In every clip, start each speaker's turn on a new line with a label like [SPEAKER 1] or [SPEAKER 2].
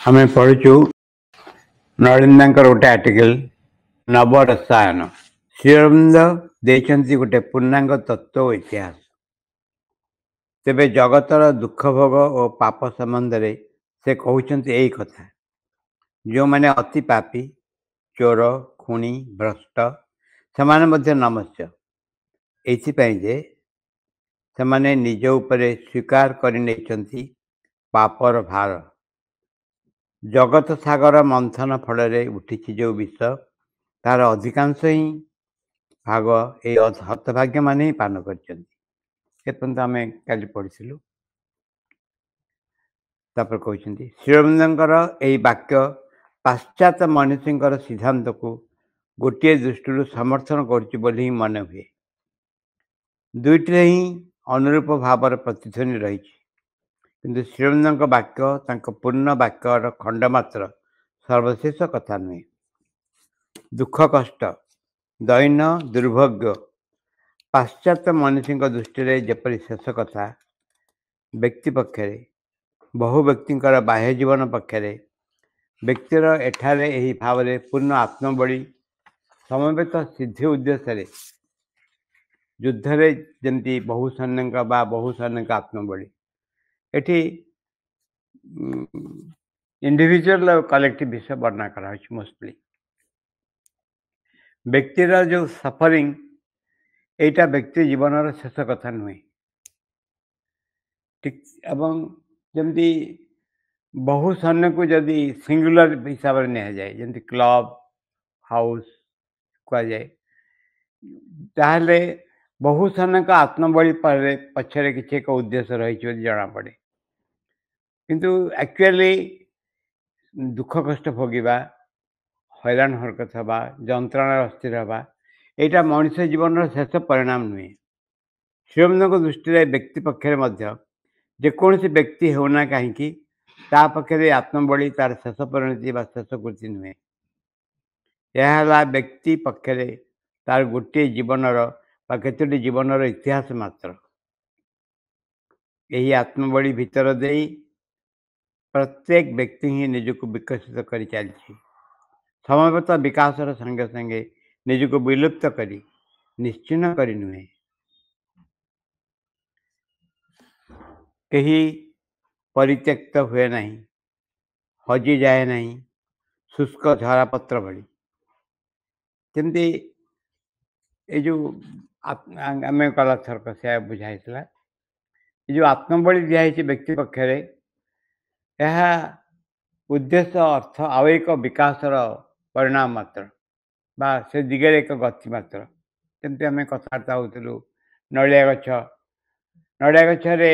[SPEAKER 1] ଆମେ ପଢ଼ୁଛୁ ନଳିନ୍ଦାଙ୍କର ଗୋଟେ ଆର୍ଟିକଲ ନବରସାୟନ। ଶ୍ରୀଅରବିନ୍ଦ ଦେଇଛନ୍ତି ଗୋଟେ ପୂର୍ଣ୍ଣାଙ୍ଗ ତତ୍ତ୍ୱ ଓ ଇତିହାସ। ତେବେ ଜଗତର ଦୁଃଖ ଭୋଗ ଓ ପାପ ସମ୍ବନ୍ଧରେ ସେ କହୁଛନ୍ତି ଏହି କଥା: ଯେଉଁମାନେ ଅତି ପାପୀ, ଚୋର, ଖୁଣି, ଭ୍ରଷ୍ଟ, ସେମାନେ ମଧ୍ୟ ନମସ୍ୟ, ଏଇଥିପାଇଁ ଯେ ସେମାନେ ନିଜ ଉପରେ ସ୍ୱୀକାର କରିନେଇଛନ୍ତି ପାପର ଭାର। ଜଗତ ସାଗର ମନ୍ଥନ ଫଳରେ ଉଠିଛି ଯେଉଁ ବିଷ, ତାର ଅଧିକାଂଶ ହିଁ ଭାଗ ଏଇ ହତଭାଗ୍ୟମାନେ ହିଁ ପାନ କରିଛନ୍ତି। ଏପର୍ଯ୍ୟନ୍ତ ଆମେ କାଲି ପଢ଼ିଥିଲୁ। ତାପରେ କହିଛନ୍ତି ଶ୍ରୀଅରବିନ୍ଦଙ୍କର ଏହି ବାକ୍ୟ ପାଶ୍ଚାତ୍ୟ ମନୀଷୀଙ୍କର ସିଦ୍ଧାନ୍ତକୁ ଗୋଟିଏ ଦୃଷ୍ଟିରୁ ସମର୍ଥନ କରୁଛି ବୋଲି ହିଁ ମନେ ହୁଏ। ଦୁଇଟିରେ ହିଁ ଅନୁରୂପ ଭାବରେ ପ୍ରତିଧ୍ୱନି ରହିଛି, କିନ୍ତୁ ଶ୍ରୀଅରବିନ୍ଦଙ୍କ ବାକ୍ୟ ତାଙ୍କ ପୂର୍ଣ୍ଣ ବାକ୍ୟର ଖଣ୍ଡ ମାତ୍ର, ସର୍ବଶେଷ କଥା ନୁହେଁ। ଦୁଃଖ, କଷ୍ଟ, ଦୈନ୍ୟ, ଦୁର୍ଭୋଗ ପାଶ୍ଚାତ୍ୟ ମନୀଷୀଙ୍କ ଦୃଷ୍ଟିରେ ଯେପରି ଶେଷ କଥା, ବ୍ୟକ୍ତି ପକ୍ଷରେ, ବହୁ ବ୍ୟକ୍ତିଙ୍କର ବାହ୍ୟ ଜୀବନ ପକ୍ଷରେ ବ୍ୟକ୍ତିର ଏଠାରେ ଏହି ଭାବରେ ପୂର୍ଣ୍ଣ ଆତ୍ମବଳି ସମବେତ ସିଦ୍ଧି ଉଦ୍ଦେଶ୍ୟରେ ଯୁଦ୍ଧରେ ଯେମିତି ବହୁ ସୈନ୍ୟଙ୍କ ବା ବହୁ ସୈନ୍ୟଙ୍କ ଆତ୍ମବଳି, ଏଠି ଇଣ୍ଡିଭିଜୁଆଲ ଆଉ କଲେକ୍ଟିଭ ବିଷୟ ବର୍ଣ୍ଣନା କରାହେଉଛି। ମୋଷ୍ଟଲି ବ୍ୟକ୍ତିର ଯେଉଁ ସଫରିଂ, ଏଇଟା ବ୍ୟକ୍ତି ଜୀବନର ଶେଷ କଥା ନୁହେଁ। ଠିକ୍, ଏବଂ ଯେମିତି ବହୁ ସୈନ୍ୟକୁ ଯଦି ସିଙ୍ଗୁଲାର ହିସାବରେ ନିଆଯାଏ, ଯେମିତି କ୍ଲବ ହାଉସ୍ କୁହାଯାଏ, ତାହେଲେ ବହୁ ସୈନ୍ୟଙ୍କ ଆତ୍ମବଳି ପଛରେ କିଛି ଏକ ଉଦ୍ଦେଶ୍ୟ ରହିଛି ବୋଲି ଜଣାପଡ଼େ। କିନ୍ତୁ ଆକ୍ଚୁଆଲି ଦୁଃଖ କଷ୍ଟ ଭୋଗିବା, ହଇରାଣ ହରକତ ହେବା, ଯନ୍ତ୍ରଣାର ଅସ୍ଥିର ହେବା, ଏଇଟା ମଣିଷ ଜୀବନର ଶେଷ ପରିଣାମ ନୁହେଁ। ଶ୍ରୀଅରବିନ୍ଦଙ୍କ ଦୃଷ୍ଟିରେ ବ୍ୟକ୍ତି ପକ୍ଷରେ ମଧ୍ୟ ଯେକୌଣସି ବ୍ୟକ୍ତି ହେଉନା କାହିଁକି, ତା ପକ୍ଷରେ ଆତ୍ମବଳି ତାର ଶେଷ ପରିଣତି ବା ଶେଷ କୃତି ନୁହେଁ। ଏହା ହେଲା ବ୍ୟକ୍ତି ପକ୍ଷରେ ତାର ଗୋଟିଏ ଜୀବନର ବା କେତୋଟି ଜୀବନର ଇତିହାସ ମାତ୍ର। ଏହି ଆତ୍ମବଳି ଭିତର ଦେଇ ପ୍ରତ୍ୟେକ ବ୍ୟକ୍ତି ହିଁ ନିଜକୁ ବିକଶିତ କରି ଚାଲିଛି। ସମବେତ ବିକାଶର ସଙ୍ଗେ ସଙ୍ଗେ ନିଜକୁ ବିଲୁପ୍ତ କରି, ନିଶ୍ଚିହ୍ନ କରି ନୁହେଁ। କେହି ପରିତ୍ୟକ୍ତ ହୁଏ ନାହିଁ, ହଜିଯାଏ ନାହିଁ, ଶୁଷ୍କ ଝରାପତ୍ର ଭଳି। ଯେମିତି ଏଇ ଯେଉଁ ଆମେ ଗଲା ଥରକ ସେୟା ବୁଝା ହେଇଥିଲା, ଏ ଯେଉଁ ଆତ୍ମବଳି ଦିଆହେଇଛି ବ୍ୟକ୍ତି ପକ୍ଷରେ, ଏହା ଉଦ୍ଦେଶ୍ୟ ଅର୍ଥ ଆଉ ଏକ ବିକାଶର ପରିଣାମ ମାତ୍ର ବା ସେ ଦିଗରେ ଏକ ଗତି ମାତ୍ର। ଯେମିତି ଆମେ କଥାବାର୍ତ୍ତା ହେଉଥିଲୁ, ନଡ଼ିଆ ଗଛରେ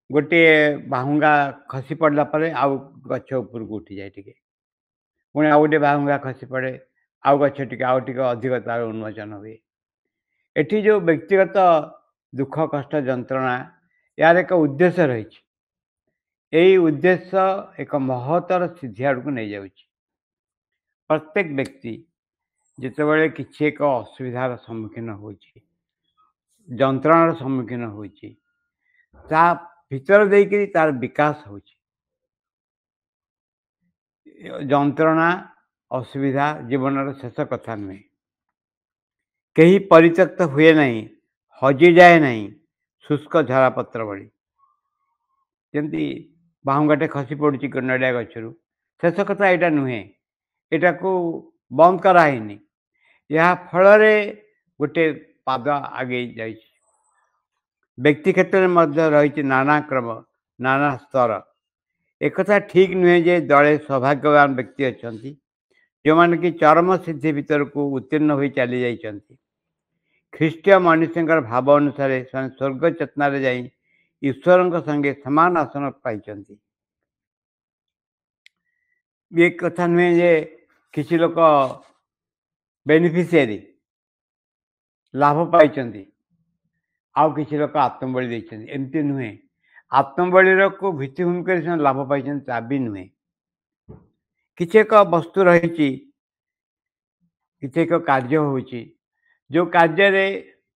[SPEAKER 1] ଗୋଟିଏ ବାହୁଙ୍ଗା ଖସି ପଡ଼ିଲା ପରେ ଆଉ ଗଛ ଉପରକୁ ଉଠିଯାଏ ଟିକେ, ପୁଣି ଆଉ ଗୋଟିଏ ବାହୁଙ୍ଗା ଖସି ପଡ଼େ, ଆଉ ଗଛ ଟିକେ ଆଉ ଟିକେ ଅଧିକ ତାର ଉନ୍ମୋଚନ ହୁଏ। ଏଠି ଯେଉଁ ବ୍ୟକ୍ତିଗତ ଦୁଃଖ କଷ୍ଟ ଯନ୍ତ୍ରଣା, ଏହାର ଏକ ଉଦ୍ଦେଶ୍ୟ ରହିଛି। ଏହି ଉଦ୍ଦେଶ୍ୟ ଏକ ମହତ୍ତର ସିଦ୍ଧି ଆଡ଼କୁ ନେଇଯାଉଛି। ପ୍ରତ୍ୟେକ ବ୍ୟକ୍ତି ଯେତେବେଳେ କିଛି ଏକ ଅସୁବିଧାର ସମ୍ମୁଖୀନ ହେଉଛି, ଯନ୍ତ୍ରଣାର ସମ୍ମୁଖୀନ ହେଉଛି, ତା ଭିତର ଦେଇକରି ତାର ବିକାଶ ହେଉଛି। ଯନ୍ତ୍ରଣା ଅସୁବିଧା ଜୀବନର ଶେଷ କଥା ନୁହେଁ। କେହି ପରିତ୍ୟକ୍ତ ହୁଏ ନାହିଁ, ହଜିଯାଏ ନାହିଁ, ଶୁଷ୍କ ଝରାପତ୍ର ଭଳି। ଯେମିତି ବାହୁଙ୍ଗାଟେ ଖସି ପଡ଼ୁଛି ନଡ଼ିଆ ଗଛରୁ, ଶେଷ କଥା ଏଇଟା ନୁହେଁ, ଏଟାକୁ ବନ୍ଦ କରାହେଇନି, ଏହା ଫଳରେ ଗୋଟେ ପାଦ ଆଗେଇ ଯାଇଛି। ବ୍ୟକ୍ତି କ୍ଷେତ୍ରରେ ମଧ୍ୟ ରହିଛି ନାନା କ୍ରମ, ନାନା ସ୍ତର। ଏକଥା ଠିକ୍ ନୁହେଁ ଯେ ଦଳେ ସୌଭାଗ୍ୟବାନ ବ୍ୟକ୍ତି ଅଛନ୍ତି, ଯେଉଁମାନେ କି ଚରମ ସିଦ୍ଧି ଭିତରକୁ ଉତ୍ତୀର୍ଣ୍ଣ ହୋଇ ଚାଲି ଯାଇଛନ୍ତି। ଖ୍ରୀଷ୍ଟୀୟ ମନୀଷୀଙ୍କର ଭାବ ଅନୁସାରେ ସେମାନେ ସ୍ୱର୍ଗ ଚେତନାରେ ଯାଇ ଈଶ୍ୱରଙ୍କ ସଙ୍ଗେ ସମାନ ଆସନ ପାଇଛନ୍ତି। ଏ କଥା ନୁହେଁ ଯେ କିଛି ଲୋକ ବେନିଫିସିଆରୀ ଲାଭ ପାଇଛନ୍ତି, ଆଉ କିଛି ଲୋକ ଆତ୍ମବଳି ଦେଇଛନ୍ତି, ଏମିତି ନୁହେଁ। ଆତ୍ମବଳିକୁ ଭିତ୍ତିଭୂମି କରି ସେମାନେ ଲାଭ ପାଇଛନ୍ତି ତା ବି ନୁହେଁ। କିଛି ଏକ ବସ୍ତୁ ରହିଛି, କିଛି ଏକ କାର୍ଯ୍ୟ ହେଉଛି, ଯେଉଁ କାର୍ଯ୍ୟରେ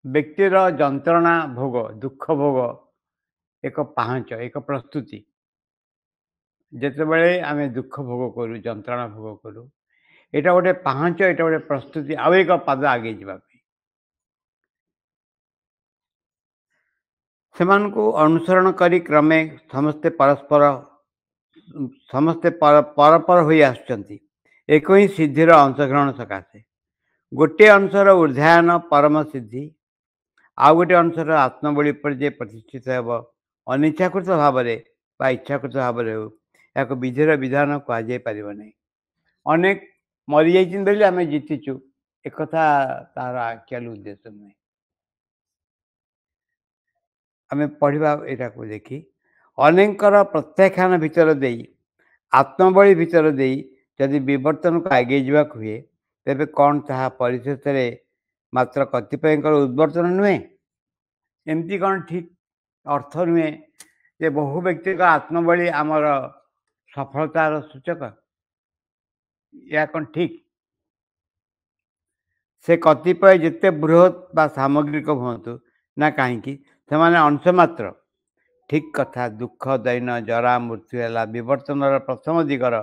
[SPEAKER 1] ବ୍ୟକ୍ତିର ଯନ୍ତ୍ରଣା ଭୋଗ, ଦୁଃଖ ଭୋଗ ଏକ ପାହାଞ୍ଚ, ଏକ ପ୍ରସ୍ତୁତି। ଯେତେବେଳେ ଆମେ ଦୁଃଖ ଭୋଗ କରୁ, ଯନ୍ତ୍ରଣା ଭୋଗ କରୁ, ଏଇଟା ଗୋଟେ ପାହାଞ୍ଚ, ଏଇଟା ଗୋଟେ ପ୍ରସ୍ତୁତି ଆଉ ଏକ ପାଦ ଆଗେଇ ଯିବା ପାଇଁ। ସେମାନଙ୍କୁ ଅନୁସରଣ କରି କ୍ରମେ ସମସ୍ତେ ପରପର ହୋଇ ଆସୁଛନ୍ତି ଏକ ହିଁ ସିଦ୍ଧିର ଅଂଶଗ୍ରହଣ ସକାଶେ। ଗୋଟିଏ ଅଂଶର ଉର୍ଦ୍ଧାୟନ ପରମ ସିଦ୍ଧି, ଆଉ ଗୋଟିଏ ଅଂଶର ଆତ୍ମବଳି ଉପରେ ଯେ ପ୍ରତିଷ୍ଠିତ ହେବ ଅନିଚ୍ଛାକୃତ ଭାବରେ ବା ଇଚ୍ଛାକୃତ ଭାବରେ ହେଉ, ଏହାକୁ ବିଧିର ବିଧାନ କୁହାଯାଇ ପାରିବ ନାହିଁ। ଅନେକ ମରିଯାଇଛନ୍ତି ବୋଲି ଆମେ ଜିତିଛୁ, ଏକଥା ତାର ଆକ୍ଚୁଆଲ ଉଦ୍ଦେଶ୍ୟ ନୁହେଁ। ଆମେ ପଢ଼ିବା ଏଇଟାକୁ ଦେଖି, ଅନେକଙ୍କର ପ୍ରତ୍ୟାଖ୍ୟାନ ଭିତର ଦେଇ, ଆତ୍ମବଳି ଭିତର ଦେଇ ଯଦି ବିବର୍ତ୍ତନକୁ ଆଗେଇ ଯିବାକୁ ହୁଏ, ତେବେ କ'ଣ ତାହା ପରିଶେଷରେ ମାତ୍ର କତିପୟଙ୍କର ଉଦ୍ବର୍ତ୍ତନ ନୁହେଁ? ଏମିତି କ'ଣ ଠିକ୍ ଅର୍ଥ ନୁହେଁ ଯେ ବହୁ ବ୍ୟକ୍ତିଙ୍କ ଆତ୍ମବଳି ଆମର ସଫଳତାର ସୂଚକ? ଏହା କ'ଣ ଠିକ୍? ସେ କତିପୟ ଯେତେ ବୃହତ୍ ବା ସାମଗ୍ରିକ ହୁଅନ୍ତୁ ନା କାହିଁକି, ସେମାନେ ଅଂଶ ମାତ୍ର। ଠିକ୍ କଥା। ଦୁଃଖ, ଦୈନ୍ୟ, ଜରା, ମୃତ୍ୟୁ ହେଲା ବିବର୍ତ୍ତନର ପ୍ରଥମ ଦିଗର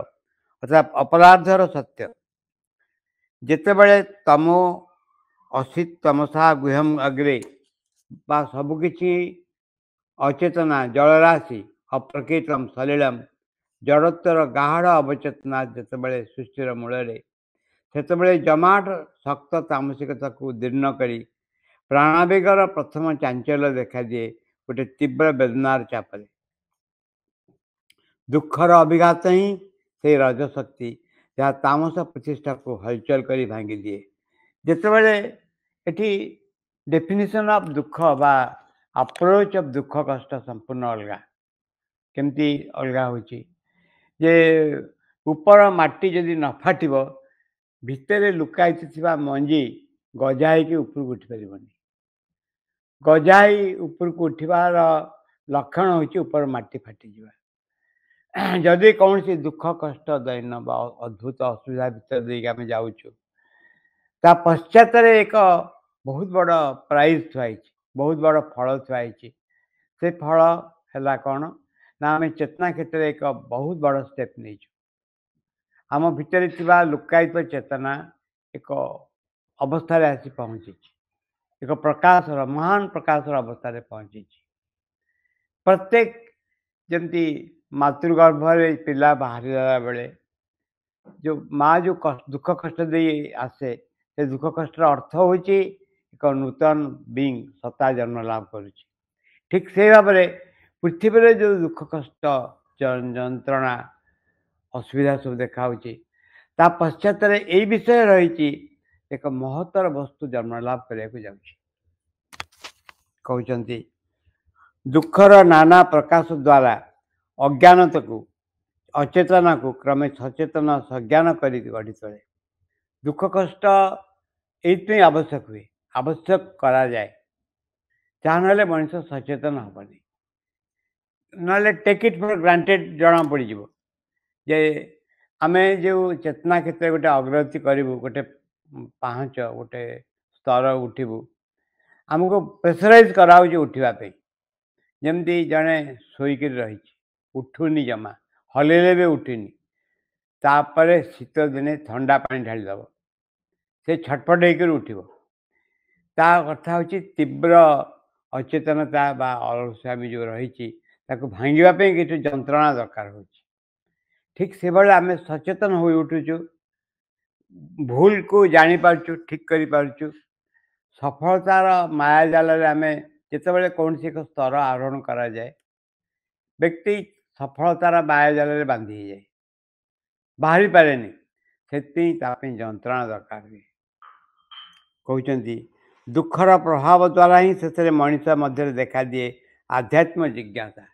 [SPEAKER 1] ଅର୍ଥାତ୍ ଅପରାଧର ସତ୍ୟ। ଯେତେବେଳେ ତମୋ ଅସିତ୍ ତମସା ଗୁହ୍ୟମ୍ ଅଗ୍ରେ ବା ସବୁକିଛି ଅଚେତନା ଜଳରାଶି ଅପ୍ରକୃତମ୍ ସଲିଳମ୍ ଜଡ଼ତ୍ୱର ଗାଢ଼ ଅବଚେତନା ଯେତେବେଳେ ସୃଷ୍ଟିର ମୂଳରେ, ସେତେବେଳେ ଜମାଟ ଶକ୍ତ ତାମସିକତାକୁ ଦୀର୍ଣ୍ଣ କରି ପ୍ରାଣାବେଗର ପ୍ରଥମ ଚାଞ୍ଚଲ୍ୟ ଦେଖାଦିଏ ଗୋଟେ ତୀବ୍ର ବେଦନାର ଚାପରେ। ଦୁଃଖର ଅଭିଘାତ ହିଁ ସେଇ ରଜଶକ୍ତି, ଯାହା ତାମସ ପ୍ରତିଷ୍ଠାକୁ ହଲଚଲ କରି ଭାଙ୍ଗିଦିଏ। ଯେତେବେଳେ ଏଠି ଡେଫିନିସନ୍ ଅଫ୍ ଦୁଃଖ ବା ଆପ୍ରୋଚ୍ ଅଫ୍ ଦୁଃଖ କଷ୍ଟ ସମ୍ପୂର୍ଣ୍ଣ ଅଲଗା। କେମିତି ଅଲଗା ହେଉଛି ଯେ ଉପର ମାଟି ଯଦି ନ ଫାଟିବ, ଭିତରେ ଲୁକାୟିତ ଥିବା ମଞ୍ଜି ଗଜା ହେଇକି ଉପରକୁ ଉଠିପାରିବନି। ଗଜା ହେଇ ଉପରକୁ ଉଠିବାର ଲକ୍ଷଣ ହେଉଛି ଉପର ମାଟି ଫାଟିଯିବା। ଯଦି କୌଣସି ଦୁଃଖ କଷ୍ଟ ଦୈନ୍ୟ ବା ଅଦ୍ଭୁତ ଅସୁବିଧା ଭିତରେ ଦେଇକି ଆମେ ଯାଉଛୁ, ତା ପଶ୍ଚାତରେ ଏକ ବହୁତ ବଡ଼ ପ୍ରାଇଜ୍ ଥୁଆ ହେଇଛି, ବହୁତ ବଡ଼ ଫଳ ଥୁଆ ହେଇଛି। ସେ ଫଳ ହେଲା କ'ଣ ନା, ଆମେ ଚେତନା କ୍ଷେତ୍ରରେ ଏକ ବହୁତ ବଡ଼ ଷ୍ଟେପ୍ ନେଇଛୁ। ଆମ ଭିତରେ ଥିବା ଲୁକାୟିତ ଚେତନା ଏକ ଅବସ୍ଥାରେ ଆସି ପହଞ୍ଚିଛି, ଏକ ପ୍ରକାଶର ମହାନ ପ୍ରକାଶର ଅବସ୍ଥାରେ ପହଞ୍ଚିଛି। ପ୍ରତ୍ୟେକ ଯେମିତି ମାତୃଗର୍ଭରେ ପିଲା ବାହାରିଲା ବେଳେ ଯେଉଁ ମା' ଯେଉଁ ଦୁଃଖ କଷ୍ଟ ଦେଇ ଆସେ, ସେ ଦୁଃଖ କଷ୍ଟର ଅର୍ଥ ହେଉଛି ଏକ ନୂତନ ବିଙ୍ଗ ସତ୍ତା ଜନ୍ମ ଲାଭ କରୁଛି। ଠିକ୍ ସେଇ ଭାବରେ ପୃଥିବୀରେ ଯେଉଁ ଦୁଃଖ କଷ୍ଟ ଯନ୍ତ୍ରଣା ଅସୁବିଧା ସବୁ ଦେଖାହେଉଛି, ତା ପଶ୍ଚାତରେ ଏଇ ବିଷୟ ରହିଛି, ଏକ ମହତ୍ତର ବସ୍ତୁ ଜନ୍ମ ଲାଭ କରିବାକୁ ଯାଉଛି। କହୁଛନ୍ତି ଦୁଃଖର ନାନା ପ୍ରକାଶ ଦ୍ୱାରା ଅଜ୍ଞାନତାକୁ ଅଚେତନାକୁ କ୍ରମେ ସଚେତନ ସଜ୍ଞାନ କରି ଗଢ଼ି ତୋଳେ। ଦୁଃଖ କଷ୍ଟ ଏଇଥିପାଇଁ ଆବଶ୍ୟକ ହୁଏ, ଆବଶ୍ୟକ କରାଯାଏ, ଯାହା ନହେଲେ ମଣିଷ ସଚେତନ ହେବନି। ନହେଲେ ଟେକ୍ ଇଟ୍ ଫର୍ ଗ୍ରାଣ୍ଟେଡ୍ ଜଣା ପଡ଼ିଯିବ ଯେ ଆମେ ଯେଉଁ ଚେତନା କ୍ଷେତ୍ରରେ ଗୋଟେ ଅଗ୍ରଗତି କରିବୁ, ଗୋଟେ ପାହାଞ୍ଚ, ଗୋଟେ ସ୍ତର ଉଠିବୁ, ଆମକୁ ପ୍ରେସରାଇଜ୍ କରାହେଉଛି ଉଠିବା ପାଇଁ। ଯେମିତି ଜଣେ ଶୋଇକିରି ରହିଛି, ଉଠୁନି, ଜମା ହଲେଇଲେ ବି ଉଠୁନି, ତାପରେ ଶୀତ ଦିନେ ଥଣ୍ଡା ପାଣି ଢାଳିଦେବ, ସେ ଛଟପଟ ହେଇକରି ଉଠିବ। ତା କଥା ହେଉଛି ତୀବ୍ର ଅଚେତନତା ବା ଅଳସୁଆମୀ ଯେଉଁ ରହିଛି, ତାକୁ ଭାଙ୍ଗିବା ପାଇଁ କିଛି ଯନ୍ତ୍ରଣା ଦରକାର ହେଉଛି। ଠିକ୍ ସେଭଳି ଆମେ ସଚେତନ ହୋଇ ଉଠୁଛୁ, ଭୁଲକୁ ଜାଣିପାରୁଛୁ, ଠିକ୍ କରିପାରୁଛୁ। ସଫଳତାର ମାୟାଜାଲରେ ଆମେ ଯେତେବେଳେ କୌଣସି ଏକ ସ୍ତର ଆରୋହଣ କରାଯାଏ, ବ୍ୟକ୍ତି ସଫଳତାର ମାୟାଜାଲରେ ବାନ୍ଧି ହେଇଯାଏ, ବାହାରି ପାରେନି। ସେଥିପାଇଁ ତା ପାଇଁ ଯନ୍ତ୍ରଣା ଦରକାର ହୁଏ। କହୁଛନ୍ତି ଦୁଃଖର ପ୍ରଭାବ ଦ୍ୱାରା ହିଁ ସେଥିରେ ମଣିଷ ମଧ୍ୟରେ ଦେଖାଦିଏ ଆଧ୍ୟାତ୍ମ ଜିଜ୍ଞାସା।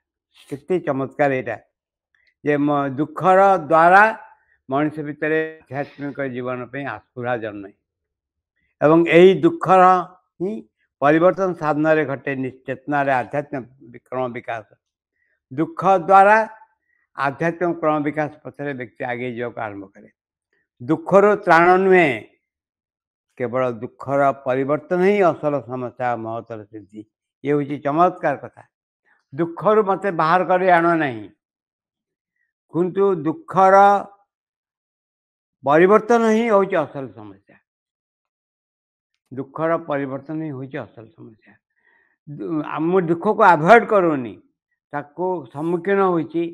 [SPEAKER 1] କେତେ ଚମତ୍କାର ଏଇଟା ଯେ ଦୁଃଖର ଦ୍ୱାରା ମଣିଷ ଭିତରେ ଆଧ୍ୟାତ୍ମିକ ଜୀବନ ପାଇଁ ଆସ୍ଫୁରା ଜନ୍ମେ, ଏବଂ ଏହି ଦୁଃଖର ହିଁ ପରିବର୍ତ୍ତନ ସାଧନରେ ଘଟେ ଚେତନାରେ ଆଧ୍ୟାତ୍ମିକ କ୍ରମ ବିକାଶ। ଦୁଃଖ ଦ୍ୱାରା ଆଧ୍ୟାତ୍ମିକ କ୍ରମ ବିକାଶ ପଛରେ ବ୍ୟକ୍ତି ଆଗେଇ ଯିବାକୁ ଆରମ୍ଭ କରେ। ଦୁଃଖରୁ ତ୍ରାଣ ନୁହେଁ, କେବଳ ଦୁଃଖର ପରିବର୍ତ୍ତନ ହିଁ ଅସଲ ସମସ୍ୟା ମହତର ସିଦ୍ଧି। ଇଏ ହେଉଛି ଚମତ୍କାର କଥା। ଦୁଃଖରୁ ମୋତେ ବାହାର କରି ଆଣ ନାହିଁ, किंतु दुखर परिवर्तन ही हूँ असल समस्या। दुखर परिवर्तन ही हूँ असल समस्या। आम दुख को आभोड करूनी ताको सम्मुखीन होची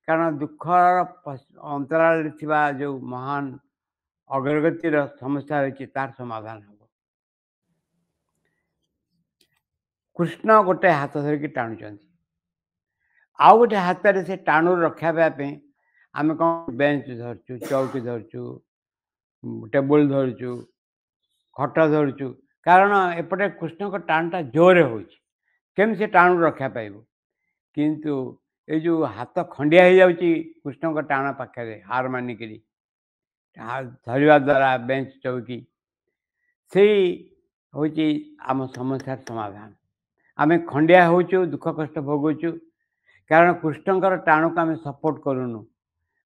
[SPEAKER 1] कारण दुखर अंतराल जो महान अग्रगतिर समस्या रही तार समाधान हम। कृष्ण गोटे हाथ धरिकी टाणुचंती आउ गोटे हाथ से टाणु रक्षा पाई आम कौन बेंच धरचु चौकी धरचु टेबुल धरचु खट धरचु कारण एपटे कृष्ण को टाणटा जोरे होम से टाणु रक्षा पाइब किंतु ये जो हाथ खंडिया हो जाऊँगी कृष्ण को टाण पाखे हार मानिक धरवा द्वारा बेंच चौकी से हूँ आम समस्यार समाधान। आम खंडिया होचु दुख कष्ट भोगुचु कारण कृष्णकर टाणु को आम सपोर्ट करूनु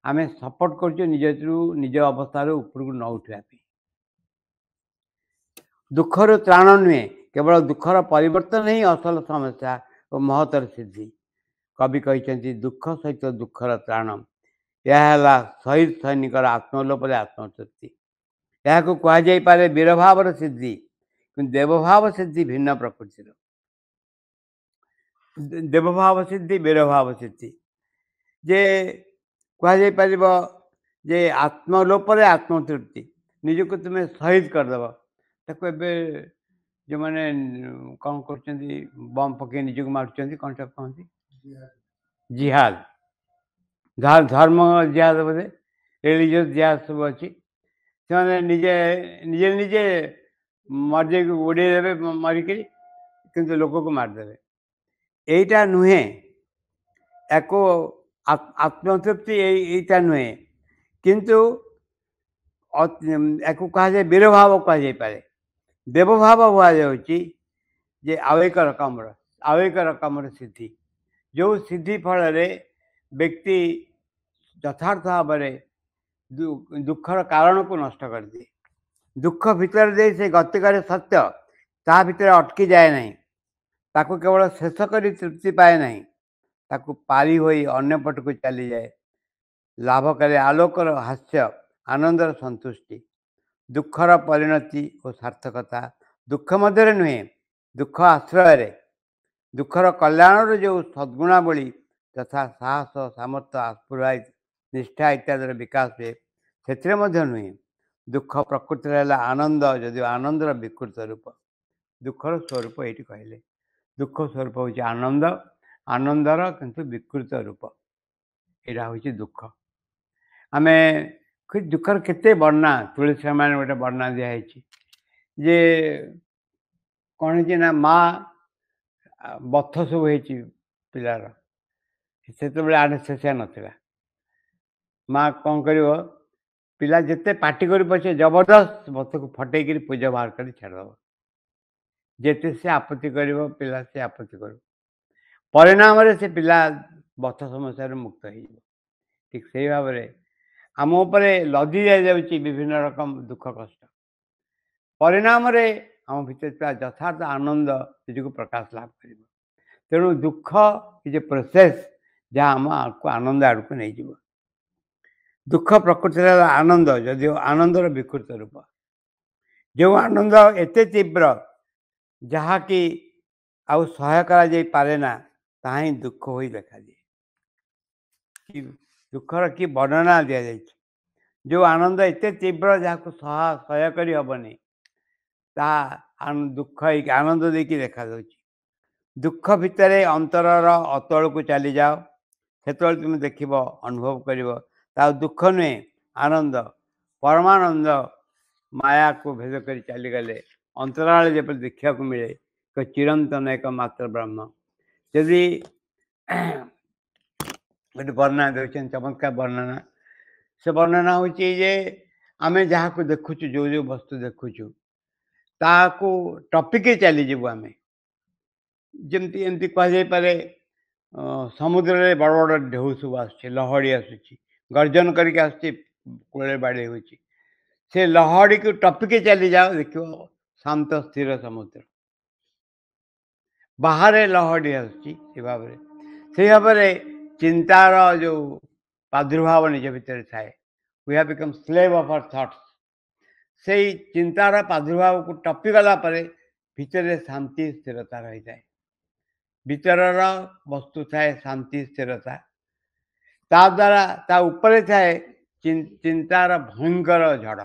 [SPEAKER 1] आम सपोर्ट कर निज अवस्था उपरको न उठा दुखर त्राण नुहे केवल दुखर परिवर्तन ही असल समस्या और महतर सिद्धि। कवि कहते दुख सहित दुखर त्राण यह शहीद सैनिकर आत्मलोप आत्मतृप्ति यह कहुपे वीरभावर सिद्धि कि देवभाव सिद्धि भिन्न प्रकृतिर देवभाव सिद्धि वीरभाव सिद्धि जे कहुपर जे आत्मलोप आत्मतृप्ति निजक तुम्हें शहीद करदेव ताको जो मैंने कौन कर बम पकई निजक मार्च कौन सा कहती जिहाद धर्म जिहाद बोधे रिलीजियस जिहाद सब अच्छी से निजे निजे निजे मर्जी को उड़े देवे मरिक किंतु लोक को मारदेवे यहीटा नुहे एको आत्मतृप्ति यहीटा नुहे किंतु एको कहुए वीरभाव कहुपे देवभाव कहुच्छी जे आवेक रकम सिद्धि जो सिद्धि फल व्यक्ति यथार्थ भाव दुखर कारण को नष्ट कर दिए दुख भितर दे से गति करे सत्य ता भितर अटकी जाए नहीं ताको केवल शेष कर तृप्ति पाए नहीं ताको पारी होई अन्य पट को चली जाए लाभ करे आलोकर हास्य आनंदर संतुष्टि दुखर परिणति और सार्थकता दुख मध्य नुहे दुख आश्रय दुखर कल्याण जो सद्गुणावली तथा साहस सामर्थ्य आस्फुरा निष्ठा इत्यादि विकास हुए से नुहे दुख प्रकृति है आनंद जदि आनंदर विकृत रूप दुखर स्वरूप ये कहले दुख स्वरूप हूँ आनंद आनंदर किंतु विकृत रूप यहाँ हूँ दुख आम दुखर केते वर्णा तुलसी रामायण गोटे वर्णा दिखाई जे कौन है माँ बथ सब हो पिलार से आनेस्थेसिया नथिला माँ कौन कर पिला जिते पार्टी कर पछे जबरदस्त बथ को फटेक पूजा बाहर कर छाड़द जिते से आपत्ति कर पिला से आपत्ति कर परिणाम से पिला बथ समस्या मुक्त हो ठीक से भाव आम उपरे लदी जाऊँगी विभिन्न रकम दुख कष्ट परिणाम आम भर यथार्थ आनंद निजी प्रकाश लाभ कर तेणु दुख इज ए प्रोसेस जहाँ आम को आनंद आड़ को नहीं दुख प्रकृति आनंद जदिव आनंदर विकृत रूप जो आनंद एते तीव्र जहाँकि आउ सहाय करा पारे ना ता ही दुख हो देखा दिए दुखर कि वर्णना दि जाए जो आनंद एते तीव्र जहाँ सहाय कर हेनी ता दुख आनंद देकी देखा दुख भितर अंतरर अतल को चली जाओ से तुम देख अनुभव कर दुख नुहे आनंद परमानंद माया को भेद कर चलीगले अंतराल जब देखा मिले एक चिरंतन एक मात्र ब्रह्म यदि गोटे वर्णना दे चमत्कार वर्णना से वर्णना हूँ आम जहाँ को देखुचु जो जो वस्तु देखुचु ताको टपिके चलीजु आम जमती एमती कहुपे समुद्र में बड़ बड़ ढेउ सब लहड़ी आसूची गर्जन करके आसूल बाड़ी हो से लहड़ी को टपिके चली जाओ देख शांत स्थिर समुद्र बाहर लहड़ी आसूची से भाव से भाव चिंतार जो प्रादुर्भाव निज भितर थाए we have become slave of our thoughts से चिंतार प्रादुर्भाव को टपिगला भितर शांति स्थिरता रही है भीतरर वस्तु थाए शांति स्थिरता ता द्वारा ता ऊपर थाए चिंतार भयंकर झड़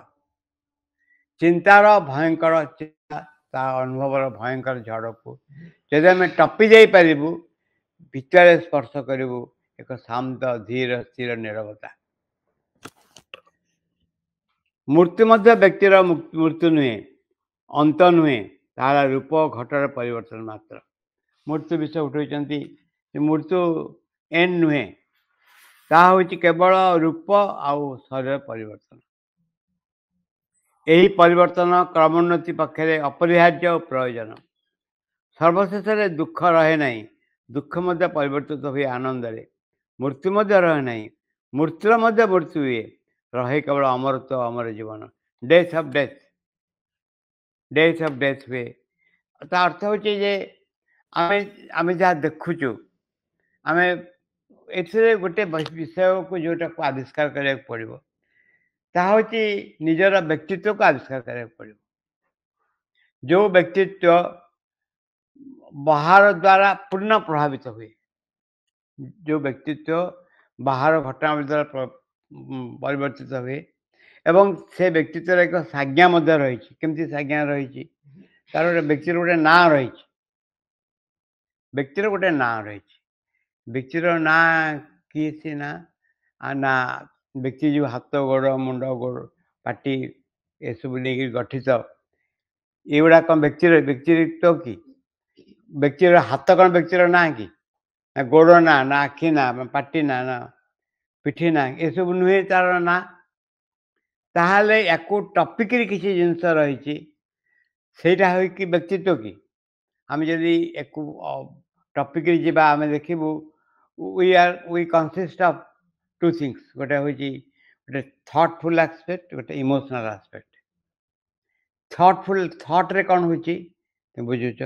[SPEAKER 1] चिंतार भयंकर चिंता ता अनुभवर भयंकर झड़ को जब आम टपी जा पारू भितर स्पर्श करूँ एक शांत धीर स्थिर निरवता मूर्ति मध्य व्यक्तिर मृत्यु नुहे अंत नुहे तार रूप घटर परिवर्तन मात्र मृत्यु विषय उठाई मृत्यु एंड नुहे ता हूँ केवल रूप आउ शरीर परिवर्तन यही परिवर्तन क्रमोन्नति पक्षरे अपरिहार्य और प्रयोजन सर्वशेष दुख रहे नहीं दुख मध्य परिवर्तित हुए आनंद मृत्यु मध्य रहे नहीं मृत्युर मध्य मृत्यु हुए रहे केवल अमरत्व अमर जीवन डेथ ऑफ डेथ हुए ता अर्थ हूँ आम जहाँ देखुचु आम ए गोटे विषय को जोटा को आविष्कार करा पड़ो ताहा हूँ निजर व्यक्तित्व को आविष्कार करा पड़ो जो व्यक्तित्व बाहर द्वारा पूर्ण प्रभावित हुए जो व्यक्तित्व बाहर घटना द्वारा परिवर्तित हुए एवं से व्यक्तित्व एक संज्ञा रही केमती संज्ञा रही तार गोटे व्यक्तिर गोटे ना रही व्यक्तिर गोटे ना रही व्यक्तिर ना किए सी ना ना व्यक्ति जो हाथ गोड़ मुंड गोड़ पाटी ये सब नहीं गठित युवा कौन व्यक्तित्व कि व्यक्तिर हाथ कौन व्यक्तिर ना कि गोड़ ना ना आखि ना पाटी ना ना पिठी ना ये सब नुहे तार ना ताहले याकू टपिक किसी जिनस रही सेटा हो कि व्यक्तित्व कि आम जदि एक टपिक जावा आम देखू we consist of two things गोटे हूँ गोटे थॉटफुल एस्पेक्ट गोटे इमोशनल एस्पेक्ट थॉटफुल थॉट रे कौन हो बुझुच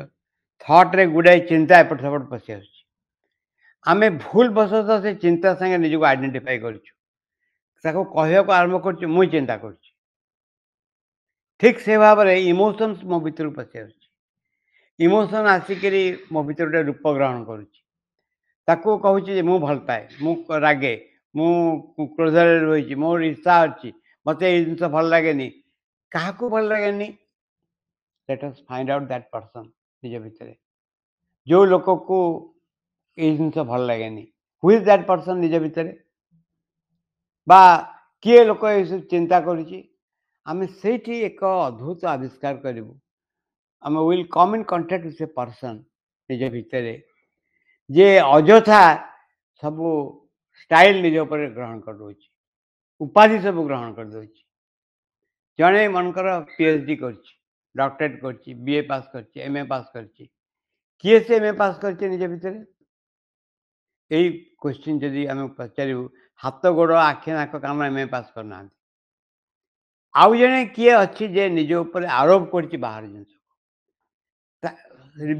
[SPEAKER 1] थॉट रे गुड़ाए चिंता एपट सेपट पशि आस आम भूल बसत से चिंता संगे निजक आइडेंटिफाई करूँ कहवाक आरंभ कर मुई चिंता कर ठीक से भाव में इमोशंस मो भर पशि आस इमोशन आसिक मो भर गोटे रूप ग्रहण करूँ कहूँ मु भल पाए मु रागे मु क्रोध रही मोर ईर्षा अच्छी मत ये जिन भल लगे क्या भल लगे let us find out that person निज भितर जो लोक को ये जिन भल लगे हु इज दैट पर्सन निज भितर बा किए लोक ये सब चिंता करें से एक अद्भुत आविष्कार करूँ आम will come in contact with a person निज भितर जे अजथा सब स्टाइल निज पर ग्रहण कर दो उपाधि सब ग्रहण कर दो जड़े मनकर पीएचडी कर डॉक्टरेट कर बीए पास कर एमए पास कर किए से एमए पास कर निज भितर यही क्वेश्चन जदि आम पचारू हाथ गोड़ आखि नाक कान एमए पास करना आउ जड़े किए अच्छी जे निज उपर आरोप कर बाहर जिन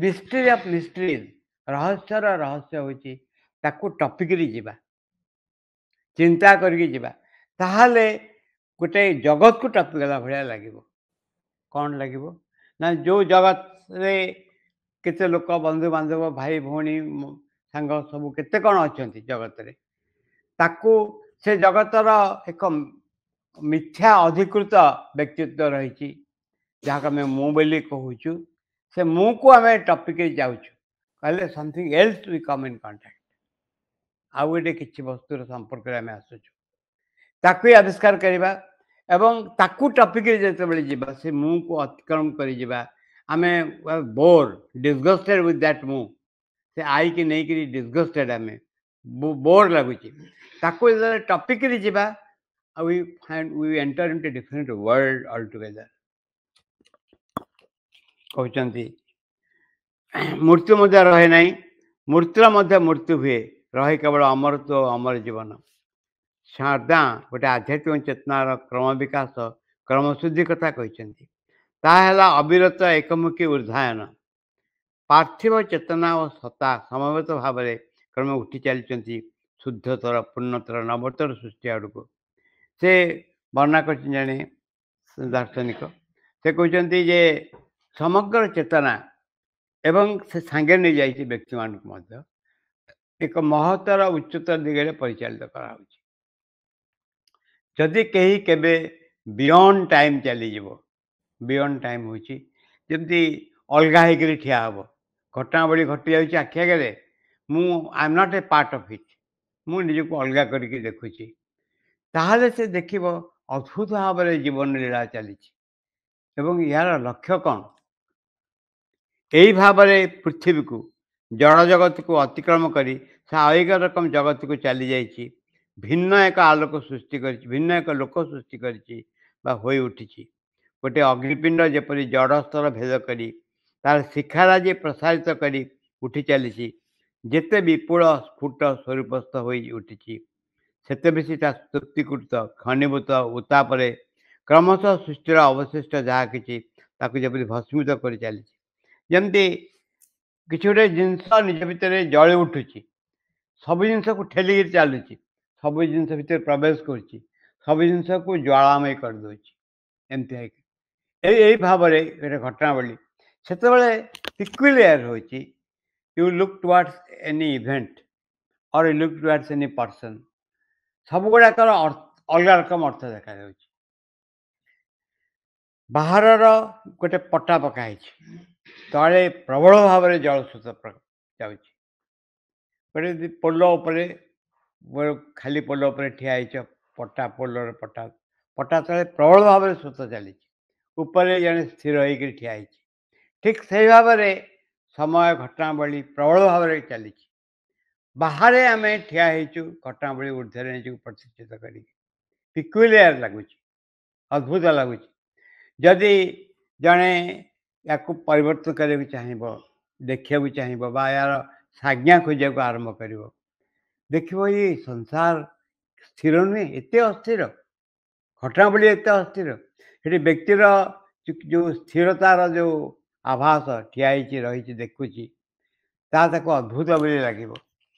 [SPEAKER 1] मिस्ट्री ऑफ मिस्ट्रीज रहस्यर रहस्य हूँ टपिक जावा चिंता करके गोटे जगत को टपिगला भाया लगे कौन लगे ना जो जगत रे केते लोक बंधु बांधव भाई भौणी सांग सब केते कौन अच्छा जगत रे ताकू से जगतर एक मिथ्या अधिकृत व्यक्तित्व रही जहाँ आम मु बोली कहूँ से मु को आम टपिक जाऊँ कहले something else we come in contact आउ गोटे किसी वस्तुर संपर्क में आसुचु आविष्कार करवा एवं ताकू टपिक जिते जावा से मु को अतिक्रम कर आम बोर डिस्गस्टेड विथ दैट मु से आई की नहीं कि डिस्गस्टेड आम बोर लगुच टपिक जावा we find we enter into different world altogether कहते मृत्यु मध्य रहे नहीं मृत्युर मध्य मृत्यु हुए रहे केवल अमरत्व अमर जीवन सारदा गोटे आध्यात्मिक चेतनार क्रम विकास क्रमशुद्धि कथा कहते अविरत एकमुखी ऊर्धायन पार्थिव चेतना और सत्ता समवेत भाव में क्रम उठी चलती शुद्धतर पूर्णतर नवतर सृष्टि आड़क से वर्णना कर जड़े दार्शनिक से कहते जे समग्र चेतना एवं से सांगे नहीं जाइए व्यक्ति मानक एक महत्तर उच्चतर दिगरे परिचालित कराऊँ जदि कहीं केबे बियॉन्ड टाइम चलीज बियॉन्ड टाइम हूँ जमी अलग होकर ठिया हम घटनावली घटी जाऊँगी आखि आगे मु I am not a part of it मु निजक अलग करके देखुची ताहले से देखिब अद्भुत भाव में जीवन लीला चली यार लक्ष्य कौन यही भाव में पृथ्वी को जड़ जगत को अतिक्रम करी से अलग रकम जगत को चली जाइए भिन्न एक आलोक सृष्टि कर भिन्न एक लोक सृष्टि कर उठी गोटे अग्निपिंड जपरी जड़ स्तर भेद करी तार शिखाराजी प्रसारित करी उठी चली जेते विपुल स्फुट स्वरूपस्थ हो उठी सेते बेसी तृप्तिकृत घनीभूत उत्ताप क्रमशः सृष्टिर अवशिष्ट जहाँ कि जपरी भस्मित कर चली जमती किसी गोटे जिनस निज भितर जली उठुची सब जिनस को ठेलिक चलुची सब जिनस भितर प्रवेश कर सब जिनस को ज्वालामय करदे एमती यही भाव में गोटे घटनावली से पिक्युलियर हो you look towards any event और you look towards any person सब गुड़ाक अलग रकम अर्थ देखा बाहर गोटे पट्टा पकाई तले प्रबल भाव में जलस्रोत जाऊँ गोटे पोल खाली पोल ठिया पट्टा पोलर पट्टा पट्टा तले प्रबल भाव में स्रोत चली जड़े स्थिर होकर ठिया ठीक से भाव में समय घटनावली प्रबल भाव में चली बाहर आम ठिया घटनावली ऊर्धे निजी प्रतिष्ठित कर पिक्युलियर लगुच अद्भुत लगुच जदि जड़े या परिवर्तन करने चाहब देखा चाहब यार साज्ञा खोजा को आरंभ कर देख ये संसार स्थिर नुहे एत अस्थिर घटनावली एत अस्थिर ये व्यक्तिर जो स्थिरतार जो आभास ठिया रही देखुची ताक अद्भुत बोली लगे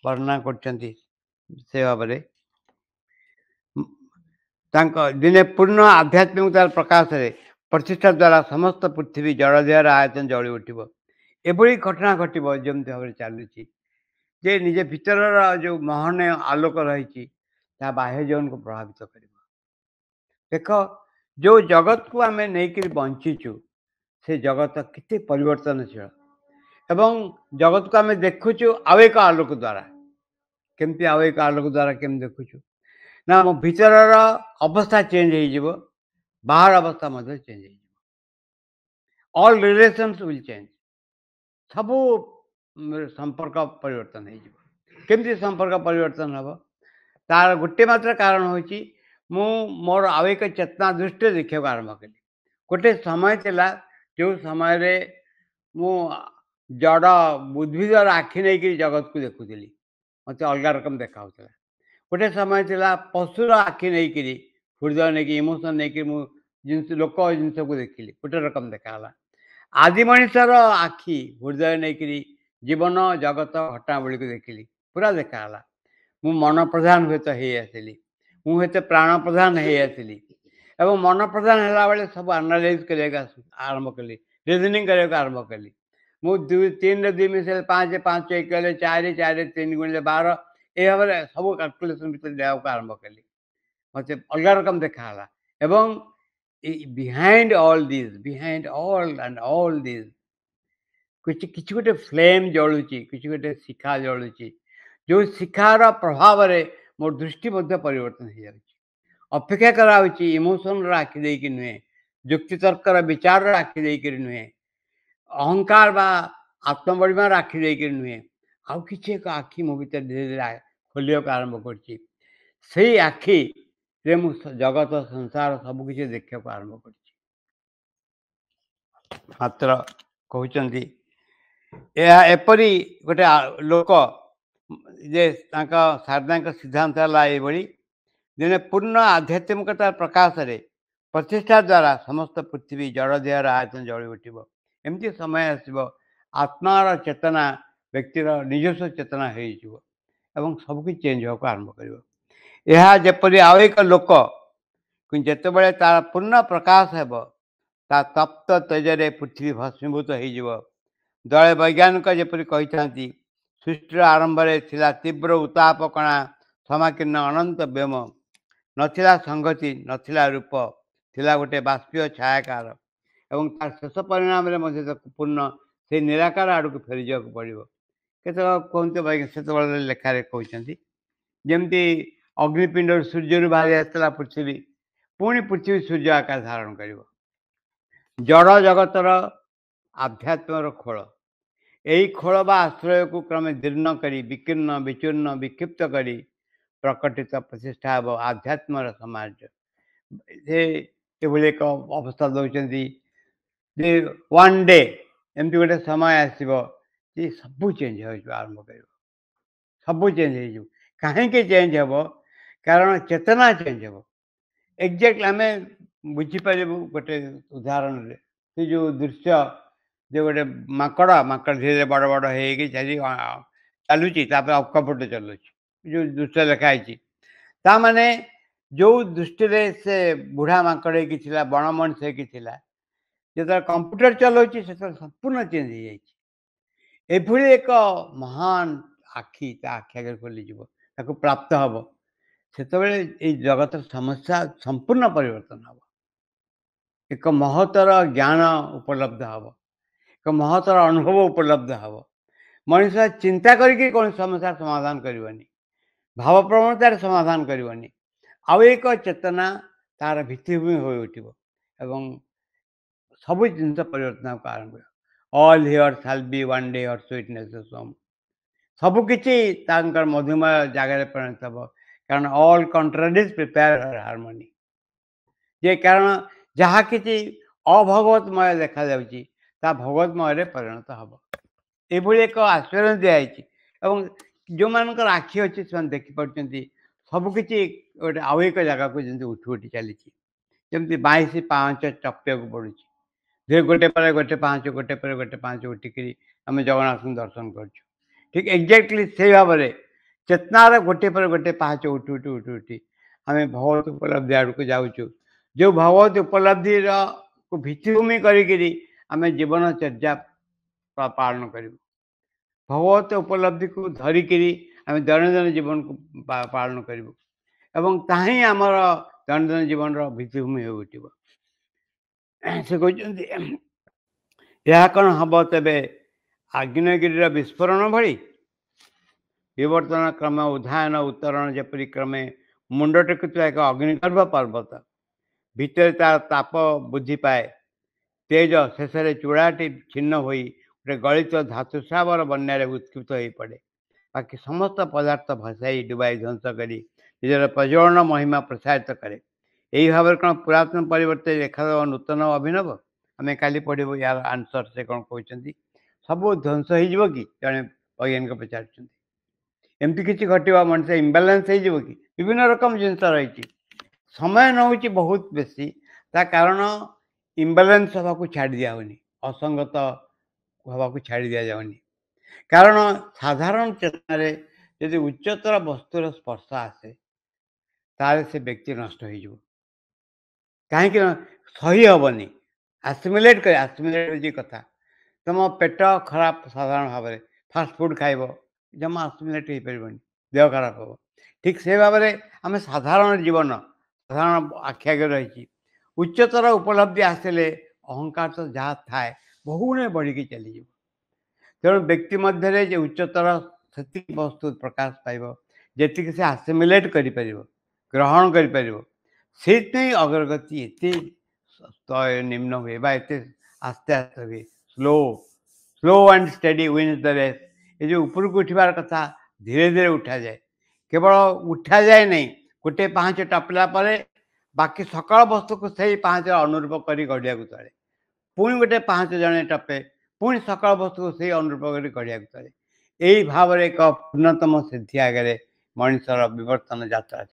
[SPEAKER 1] वर्णना कर भाव में दिने पूर्ण आध्यात्मिकतार प्रकाश रे प्रतिष्ठा द्वारा समस्त पृथ्वी जलदेहर आयतन जली उठब एभली घटना घटव जमी भाव में चलुची जे निजे भीतर जो महनीय आलोक रही बाह्य जीवन को प्रभावित कर देख जो जगत को आम नहीं बंचीचु से जगत केते परिवर्तनशील एवं जगत को आम देखुचु आउ एक आलोक द्वारा केमती आउ एक आलोक द्वारा केम देखुचु ना मो भीतर अवस्था चेंज हो बाहर अवस्था change all relations will change सबू संपर्क परिवर्तन होमती संपर्क परिवर्तन हम तार गोटे मात्र कारण हो मोर आउ एक चेतना दृष्टि देखा आरंभ कली गोटे समय थिला जो समय रे मु जड़ बुद्धिदर आखि नहीं जगत को देखुली मत अलग रकम देखा गोटे समय थिला पशुर आखि नहीं हृदय नहीं इमोशन नहीं जिनस लोक जिनस को देखिली गोटे रकम देखा आदि मनीषर आखि हृदय नहीं जीवन जगत घटनावली को देखिली पूरा देखा मु मन प्रधान हुए तो आसली मुझे प्राण प्रधान हो आसली एवं मन प्रधान है बेले सब आनालाइज करने आरंभ कली रिजनिंग करने आरंभ कली मुझे 3 2 मिसल 5 5 1 कले 4 4 3 गुणिले 12 ये भाव में सब कैलकुलेसन भर देवा आरंभ कली मत अलग रकम देखा एवं behind all and all this किसी गोटे फ्लेम जलुची किसी गोटे शिखा जलुची जो शिखार प्रभाव में मो दृष्टि परिवर्तन हो जाए अपेक्षा कराऊँगी इमोशन आखि देकी नुहे युक्तितर्कर विचार आखि देकी नुहे अहंकार बा आत्मबलिमार आखि देकी नुहे आउ कि एक आखि मो भर धीरे धीरे खोलिया आरंभ कर आखि रे मु जगत संसार सबकि देखा आरंभ कर मात्र कहते एपरी गोटे लोक जे शारदा सिद्धांत है दिने पूर्ण आध्यात्मिकता प्रकाश रे प्रतिष्ठा द्वारा समस्त पृथ्वी जड़ देहर आयतन जली उठब एमती समय आसब आत्मार चेतना व्यक्तिर निजस्व चेतना हो ଏବଂ ସବୁକିଛି ଚେଞ୍ଜ ହେବାକୁ ଆରମ୍ଭ କରିବ। ଏହା ଯେପରି ଆଉ ଏକ ଲୋକ ଯେତେବେଳେ ତାର ପୂର୍ଣ୍ଣ ପ୍ରକାଶ ହେବ, ତା ତପ୍ତ ତେଜରେ ପୃଥିବୀ ଭସ୍ମୀଭୂତ ହୋଇଯିବ। ଦଳେ ବୈଜ୍ଞାନିକ ଯେପରି କହିଥାନ୍ତି, ସୃଷ୍ଟିର ଆରମ୍ଭରେ ଥିଲା ତୀବ୍ର ଉତ୍ତାପ କଣା ସମାକୀର୍ଣ୍ଣ ଅନନ୍ତ ବ୍ୟୋମ, ନଥିଲା ସଂଗତି, ନଥିଲା ରୂପ, ଥିଲା ଗୋଟେ ବାଷ୍ପୀୟ ଛାୟାକାର ଏବଂ ତାର ଶେଷ ପରିଣାମରେ ମଧ୍ୟ ତାକୁ ପୂର୍ଣ୍ଣ ସେଇ ନିରାକାର ଆଡ଼କୁ ଫେରିଯିବାକୁ ପଡ଼ିବ। କେତେକ କୁହନ୍ତୁ ସେତେବେଳେ ଲେଖାରେ କହିଛନ୍ତି, ଯେମିତି ଅଗ୍ନିପିଣ୍ଡରୁ ସୂର୍ଯ୍ୟରୁ ବାହାରି ଆସିଥିଲା ପୃଥିବୀ, ପୁଣି ପୃଥିବୀ ସୂର୍ଯ୍ୟ ଆକାର ଧାରଣ କରିବ। ଜଡ଼ ଜଗତର ଆଧ୍ୟାତ୍ମର ଖୋଳ, ଏହି ଖୋଳ ବା ଆଶ୍ରୟକୁ କ୍ରମେ ଦୀର୍ଣ୍ଣ କରି ବିକୀର୍ଣ୍ଣ ବିଚୂର୍ଣ୍ଣ ବିକ୍ଷିପ୍ତ କରି ପ୍ରକଟିତ ପ୍ରତିଷ୍ଠା ହେବ ଆଧ୍ୟାତ୍ମର ସମାଜ। ସେ ଏଭଳି ଏକ ଅବସ୍ଥା ଦେଉଛନ୍ତି ଯେ ୱାନ୍ ଡେ ଏମିତି ଗୋଟେ ସମୟ ଆସିବ ଯେ ସବୁ ଚେଞ୍ଜ ହୋଇଯିବ, ଆରମ୍ଭ କରିବ, ସବୁ ଚେଞ୍ଜ ହେଇଯିବ। କାହିଁକି ଚେଞ୍ଜ ହେବ? କାରଣ ଚେତନା ଚେଞ୍ଜ ହେବ। ଏକ୍ଜାକ୍ଟଲି ଆମେ ବୁଝିପାରିବୁ ଗୋଟେ ଉଦାହରଣରେ, ସେ ଯେଉଁ ଦୃଶ୍ୟ, ଯେ ଗୋଟେ ମାଙ୍କଡ଼ ଧୀରେ ଧୀରେ ବଡ଼ ବଡ଼ ହେଇକି ଚାଲୁଛି, ତାପରେ ଅକପଟେ ଚାଲୁଛି, ଯେଉଁ ଦୃଶ୍ୟ ଲେଖା ହେଇଛି, ତାମାନେ ଯେଉଁ ଦୃଷ୍ଟିରେ ସେ ବୁଢ଼ା ମାଙ୍କଡ଼ ହେଇକି ଥିଲା, ବଣ ମଣିଷ ହେଇକି ଥିଲା, ଯେତେବେଳେ କମ୍ପ୍ୟୁଟର ଚଲାଉଛି ସେତେବେଳେ ସମ୍ପୂର୍ଣ୍ଣ ଚେଞ୍ଜ ହେଇଯାଇଛି। ଏଭଳି ଏକ ମହାନ ଆଖି ତା ଆଖି ଆଗରେ ଖୋଲିଯିବ, ତାକୁ ପ୍ରାପ୍ତ ହେବ। ସେତେବେଳେ ଏଇ ଜଗତର ସମସ୍ୟା ସମ୍ପୂର୍ଣ୍ଣ ପରିବର୍ତ୍ତନ ହେବ। ଏକ ମହତର ଜ୍ଞାନ ଉପଲବ୍ଧ ହେବ, ଏକ ମହତର ଅନୁଭବ ଉପଲବ୍ଧ ହେବ। ମଣିଷ ଚିନ୍ତା କରିକି କୌଣସି ସମସ୍ୟାର ସମାଧାନ କରିବନି, ଭାବପ୍ରବଣତାରେ ସମାଧାନ କରିବନି। ଆଉ ଏକ ଚେତନା ତାର ଭିତ୍ତିଭୂମି ହୋଇ ଉଠିବ ଏବଂ ସବୁ ଜିନିଷ ପରିବର୍ତ୍ତନ ହେବାକୁ ଆରମ୍ଭ କରିବ। All here shall be one day her sweetness some, ସବୁକିଛି ତାଙ୍କର ମଧୁମୟ ଜାଗାରେ ପରିଣତ ହେବ। କାରଣ all contraries prepare her harmony, ଯେ କାରଣ ଯାହା କିଛି ଅଭଗବତମୟ ଦେଖାଯାଉଛି ତାହା ଭଗବତମୟରେ ପରିଣତ ହେବ। ଏଭଳି ଏକ ଆଶ୍ଚର୍ଯ୍ୟ ଦିଆଯାଇଛି ଏବଂ ଯେଉଁମାନଙ୍କର ଆଖି ଅଛି ସେମାନେ ଦେଖିପାରୁଛନ୍ତି ସବୁକିଛି ଗୋଟେ ଆଉ ଏକ ଜାଗାକୁ ଯେମିତି ଉଠି ଉଠି ଚାଲିଛି, ଯେମିତି 22 ପାହାଚ ଟପିବାକୁ ପଡ଼ୁଛି, ଯେ ଗୋଟେ ପରେ ଗୋଟେ ପାହାଚ, ଗୋଟେ ପରେ ଗୋଟେ ପାହାଚ ଉଠିକିରି ଆମେ ଜଗନ୍ନାଥଙ୍କୁ ଦର୍ଶନ କରୁଛୁ। ଠିକ୍ ଏକ୍ଜାକ୍ଟଲି ସେଇ ଭାବରେ ଚେତନାର ଗୋଟିଏ ପରେ ଗୋଟେ ପାହାଚ ଉଠି ଉଠି ଉଠି ଉଠି ଆମେ ଭଗବତ ଉପଲବ୍ଧି ଆଡ଼କୁ ଯାଉଛୁ। ଯେଉଁ ଭଗବତ ଉପଲବ୍ଧିର ଭିତ୍ତିଭୂମି କରିକିରି ଆମେ ଜୀବନଚର୍ଯ୍ୟା ପାଳନ କରିବୁ, ଭଗବତ ଉପଲବ୍ଧିକୁ ଧରିକିରି ଆମେ ଦୈନନ୍ଦିନ ଜୀବନକୁ ପାଳନ କରିବୁ ଏବଂ ତାହା ହିଁ ଆମର ଦୈନନ୍ଦିନ ଜୀବନର ଭିତ୍ତିଭୂମି ହୋଇ ଉଠିବ। ସେ କହିଛନ୍ତି, ଏହା କ'ଣ ହେବ ତେବେ ଆଗ୍ନେୟଗିରିର ବିସ୍ଫୋରଣ ଭଳି? ବିବର୍ତ୍ତନ କ୍ରମ ଉଦ୍ଧାୟନ ଉତ୍ତରଣ ଯେପରି କ୍ରମେ ମୁଣ୍ଡ ଟେକୁଥିବା ଏକ ଅଗ୍ନିଗର୍ଭ ପର୍ବତ, ଭିତରେ ତାର ତାପ ବୃଦ୍ଧି ପାଏ, ତେଜ ଶେଷରେ ଚୂଡ଼ାଟି ଛିନ୍ନ ହୋଇ ଗୋଟେ ଗଳିତ ଧାତୁସ୍ରାବର ବନ୍ୟାରେ ଉତ୍କ୍ଷିପ୍ତ ହୋଇପଡ଼େ। ବାକି ସମସ୍ତ ପଦାର୍ଥ ଭସାଇ ଡୁବାଇ ଧ୍ୱଂସ କରି ନିଜର ପ୍ରଜ୍ୱଳନ ମହିମା ପ୍ରସାରିତ କରେ। ଏହି ଭାବରେ କ'ଣ ପୁରାତନ ପରିବର୍ତ୍ତେ ଦେଖାଦେବ ନୂତନ ଅଭିନବ? ଆମେ କାଲି ପଢ଼ିବୁ ୟାର ଆନ୍ସର, ସେ କ'ଣ କହୁଛନ୍ତି। ସବୁ ଧ୍ୱଂସ ହେଇଯିବ କି? ଜଣେ ବୈଜ୍ଞାନିକ ପଚାରୁଛନ୍ତି। ଏମିତି କିଛି ଘଟିବ, ମଣିଷ ଇମ୍ବାଲାନ୍ସ ହେଇଯିବ କି? ବିଭିନ୍ନ ରକମ ଜିନିଷ ରହିଛି। ସମୟ ନେଉଛି ବହୁତ ବେଶୀ, ତା କାରଣ ଇମ୍ବାଲାନ୍ସ ହେବାକୁ ଛାଡ଼ି ଦିଆହେଉନି, ଅସଙ୍ଗତ ହେବାକୁ ଛାଡ଼ି ଦିଆଯାଉନି। କାରଣ ସାଧାରଣ ଚେତନାରେ ଯଦି ଉଚ୍ଚତର ବସ୍ତୁର ସ୍ପର୍ଶ ଆସେ ତାହେଲେ ସେ ବ୍ୟକ୍ତି ନଷ୍ଟ ହେଇଯିବ। କାହିଁକି ନା ସହି ହେବନି, ଆସିମିଲେଟ୍ ହେଉଛି କଥା। ତୁମ ପେଟ ଖରାପ ସାଧାରଣ ଭାବରେ ଫାଷ୍ଟଫୁଡ଼୍ ଖାଇବ, ଜମା ଆସିମିଲେଟ୍ ହେଇପାରିବନି, ଦେହ ଖରାପ ହେବ। ଠିକ୍ ସେ ଭାବରେ ଆମେ ସାଧାରଣ ଜୀବନ, ସାଧାରଣ ଆଖି ଆଗରେ ରହିଛି, ଉଚ୍ଚତର ଉପଲବ୍ଧି ଆସିଲେ ଅହଙ୍କାର ତ ଯାହା ଥାଏ ବହୁଗୁଣେ ବଢ଼ିକି ଚାଲିଯିବ। ତେଣୁ ବ୍ୟକ୍ତି ମଧ୍ୟରେ ଯେ ଉଚ୍ଚତର ସେତିକି ବସ୍ତୁ ପ୍ରକାଶ ପାଇବ ଯେତିକି ସେ ଆସିମିଲେଟ୍ କରିପାରିବ, ଗ୍ରହଣ କରିପାରିବ। ସେଇଥିପାଇଁ ଅଗ୍ରଗତି ଏତେ ନିମ୍ନ ହୁଏ ବା ଏତେ ଆସ୍ତେ ଆସ୍ତେ ହୁଏ, slow and steady wins the race. ଏ ଯେଉଁ ଉପରକୁ ଉଠିବାର କଥା ଧୀରେ ଧୀରେ ଉଠାଯାଏ। କେବଳ ଉଠାଯାଏ ନାହିଁ, ଗୋଟିଏ ପାହାଚ ଟପିଲା ପରେ ବାକି ସକଳ ବସ୍ତୁକୁ ସେଇ ପାହାଚରେ ଅନୁରୂପ କରି ଗଢ଼ିବାକୁ ଚଳେ। ପୁଣି ଗୋଟେ ପାହାଚ ଜଣେ ଟପେ, ପୁଣି ସକଳ ବସ୍ତୁକୁ ସେଇ ଅନୁରୂପ କରି ଗଢ଼ିବାକୁ ଚଳେ। ଏହି ଭାବରେ ଏକ ପୂର୍ଣ୍ଣତମ ସିଦ୍ଧି ଆଗରେ ମଣିଷର ବିବର୍ତ୍ତନ ଯାତ୍ରା।